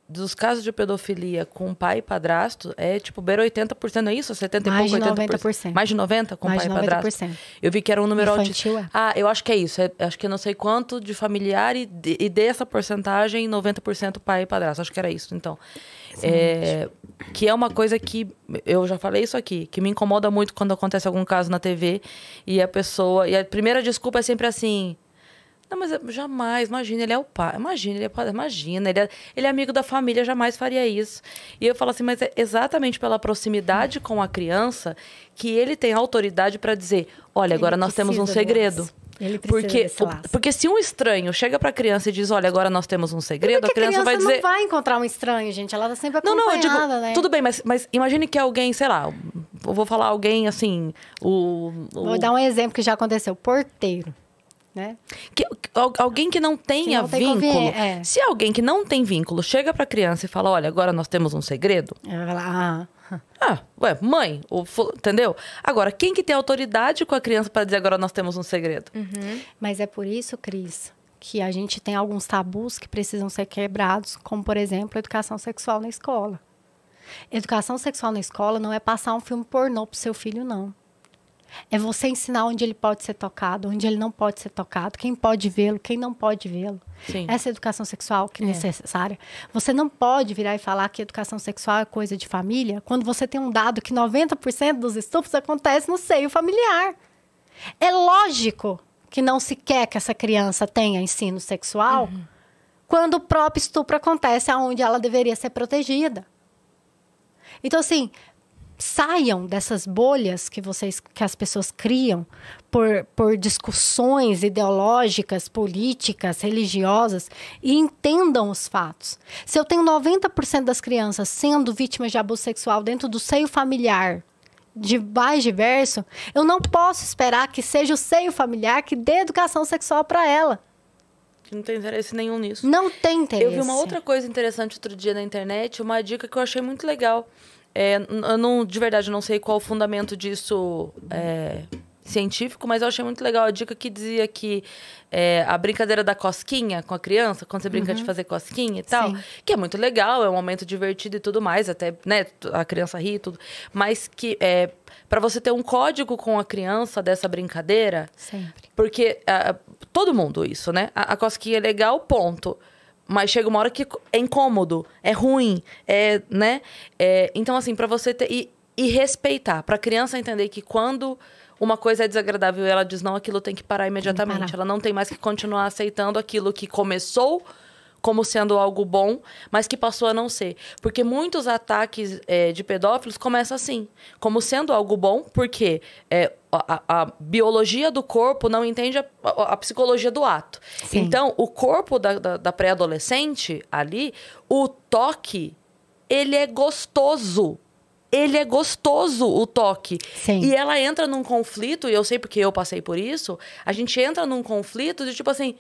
dos casos de pedofilia com pai e padrasto é tipo beira 80%, não é isso? 70 mais e pouco, de 80%. Mais de 90% com mais pai de e padrasto? 90%. Eu vi que era um número infantil, altíssimo. Eu acho que é isso. Acho que não sei quanto de familiar e dessa porcentagem, 90% pai e padrasto. Acho que era isso, então. Que é uma coisa que, eu já falei isso aqui, que me incomoda muito quando acontece algum caso na TV e a pessoa... E a primeira desculpa é sempre assim... Não, mas jamais, imagina, ele é o pai, imagina, ele é pai, imagina, ele é amigo da família, jamais faria isso. E eu falo assim, mas é exatamente pela proximidade com a criança que ele tem autoridade para dizer, olha, agora nós temos um segredo. Ele precisa desse laço. Porque se um estranho chega para a criança e diz, olha, agora nós temos um segredo, a criança vai dizer... não vai encontrar um estranho, gente, ela tá sempre acompanhada, eu digo, né? Tudo bem, mas imagine que alguém, sei lá, eu vou falar alguém assim, Vou dar um exemplo que já aconteceu, porteiro. Né? Alguém que não tenha vínculo. Se alguém que não tem vínculo chega pra criança e fala, olha, agora nós temos um segredo. Ela vai lá, mãe, entendeu? Agora, quem que tem autoridade com a criança para dizer agora nós temos um segredo? Mas é por isso, Cris, que a gente tem alguns tabus que precisam ser quebrados, como, por exemplo, a educação sexual na escola. Educação sexual na escola não é passar um filme pornô pro seu filho, não. É você ensinar onde ele pode ser tocado, onde ele não pode ser tocado, quem pode vê-lo, quem não pode vê-lo. Essa educação sexual que é necessária. Você não pode virar e falar que educação sexual é coisa de família, quando você tem um dado que 90% dos estupros acontece no seio familiar. É lógico que não se quer que essa criança tenha ensino sexual quando o próprio estupro acontece onde ela deveria ser protegida. Então, assim... Saiam dessas bolhas que as pessoas criam por discussões ideológicas, políticas, religiosas e entendam os fatos. Se eu tenho 90% das crianças sendo vítimas de abuso sexual dentro do seio familiar, de mais diverso, eu não posso esperar que seja o seio familiar que dê educação sexual para ela. Não tem interesse nenhum nisso. Não tem interesse. Eu vi uma outra coisa interessante outro dia na internet, uma dica que eu achei muito legal. Eu de verdade, não sei qual o fundamento disso científico, mas eu achei muito legal a dica que dizia que a brincadeira da cosquinha com a criança, quando você brinca de fazer cosquinha e tal, que é muito legal, é um momento divertido e tudo mais, até, né, a criança ri e tudo, mas que para você ter um código com a criança dessa brincadeira, sempre. Porque todo mundo isso, né? A cosquinha é legal, ponto. Mas chega uma hora que é incômodo, é ruim, né? Então, assim, para você ter... E respeitar. Pra criança entender que quando uma coisa é desagradável e ela diz não, aquilo tem que parar imediatamente. Ela não tem mais que continuar aceitando aquilo que começou como sendo algo bom, mas que passou a não ser. Porque muitos ataques de pedófilos começam assim, como sendo algo bom, porque a biologia do corpo não entende a psicologia do ato. Sim. Então, o corpo da pré-adolescente ali, o toque, ele é gostoso. Ele é gostoso, o toque. Sim. E ela entra num conflito, e eu sei porque eu passei por isso, a gente entra num conflito de tipo assim...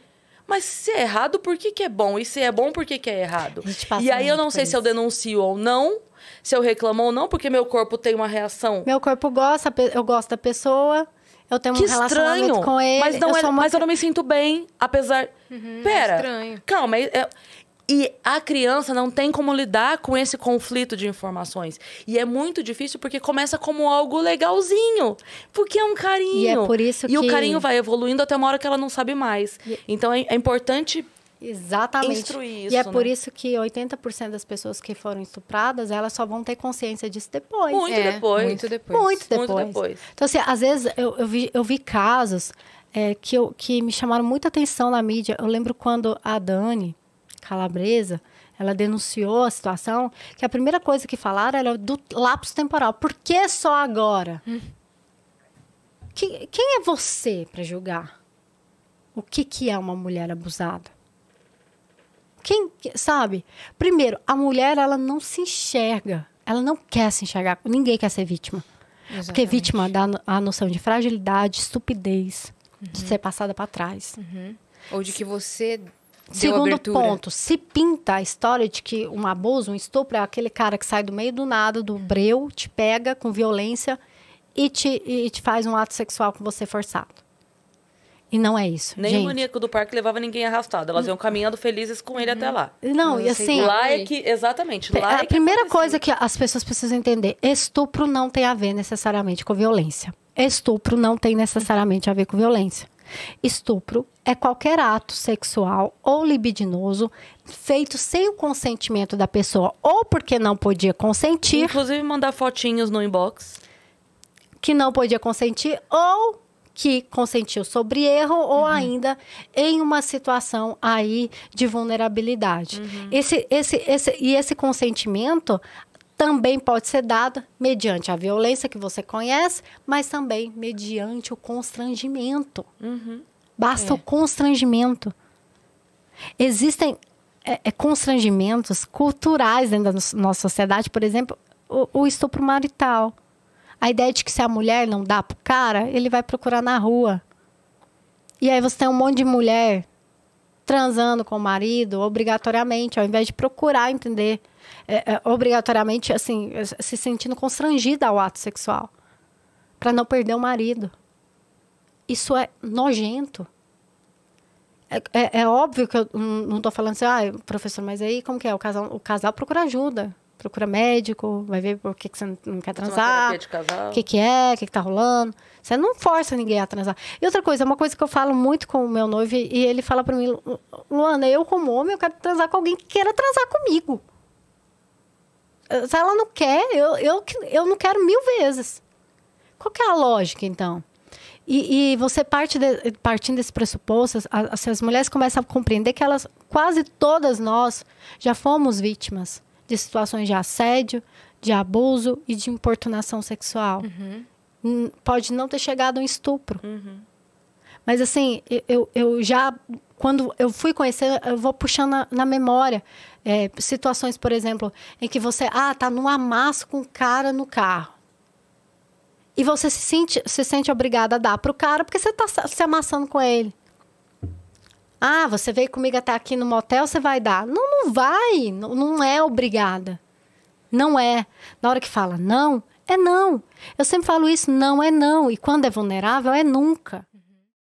Mas se é errado, por que é bom? E se é bom, por que é errado? E aí eu não sei se eu denuncio ou não, se eu reclamo ou não, porque meu corpo tem uma reação. Meu corpo gosta, eu gosto da pessoa, eu tenho um relacionamento com ele. Mas eu não me sinto bem, apesar... Pera, é estranho. Calma, e a criança não tem como lidar com esse conflito de informações. E é muito difícil porque começa como algo legalzinho. Porque é um carinho. E é por isso o carinho vai evoluindo até uma hora que ela não sabe mais. Então é importante instruir isso. E é por isso que 80% das pessoas que foram estupradas, elas só vão ter consciência disso depois. Muito depois. Muito depois. Então, assim, às vezes eu vi casos que me chamaram muita atenção na mídia. Eu lembro quando a Dani Calabresa, ela denunciou a situação, que a primeira coisa que falaram era do lapso temporal. Por que só agora? Quem é você para julgar o que é uma mulher abusada? Quem, sabe? Primeiro, a mulher, ela não se enxerga. Ela não quer se enxergar. Ninguém quer ser vítima. Exatamente. Porque vítima dá a noção de fragilidade, estupidez, de ser passada para trás. Ou de que você... Segundo ponto, se pinta a história de que um abuso, um estupro, é aquele cara que sai do meio do nada, do breu, te pega com violência e te faz um ato sexual com você forçado. E não é isso, Nem gente. o maníaco do parque levava ninguém arrastado. Elas iam caminhando felizes com ele até lá. Não, e assim... Lá é que... Exatamente. Lá é A que primeira acontecia. coisa que as pessoas precisam entender, estupro não tem a ver necessariamente com violência. Estupro não tem necessariamente a ver com violência. Estupro é qualquer ato sexual ou libidinoso feito sem o consentimento da pessoa, ou porque não podia consentir, Inclusive, mandar fotinhos no inbox. que não podia consentir, ou que consentiu sobre erro, ou ainda em uma situação aí de vulnerabilidade. Esse consentimento também pode ser dado mediante a violência que você conhece, mas também mediante o constrangimento. Basta o constrangimento. Existem constrangimentos culturais dentro da nossa sociedade, por exemplo, o estupro marital. A ideia de que se a mulher não dá pro cara, ele vai procurar na rua. E aí você tem um monte de mulher transando com o marido, obrigatoriamente, ao invés de procurar entender, obrigatoriamente, assim, se sentindo constrangida ao ato sexual, para não perder o marido. Isso é nojento. É óbvio que eu não estou falando assim, professor, mas aí como que é? O casal procura ajuda. Procura médico, vai ver por que você não quer transar, o que tá rolando. Você não força ninguém a transar. E outra coisa, uma coisa que eu falo muito com o meu noivo, e ele fala pra mim, Luana, eu como homem, eu quero transar com alguém que queira transar comigo. Se ela não quer, eu não quero 1000 vezes. Qual que é a lógica, então? E você partindo desse pressuposto, as mulheres começam a compreender que quase todas nós já fomos vítimas de situações de assédio, de abuso e de importunação sexual. Pode não ter chegado a um estupro. Mas assim, eu já, quando eu fui conhecer, eu vou puxando na memória. Situações, por exemplo, em que você tá num amasso com um cara no carro. E você se sente obrigada a dar pro cara porque você tá se amassando com ele. Você veio comigo até aqui no motel, você vai dar. Não vai. Não é obrigada. Não é. Na hora que fala não, é não. Eu sempre falo isso, não é não. E quando é vulnerável, é nunca.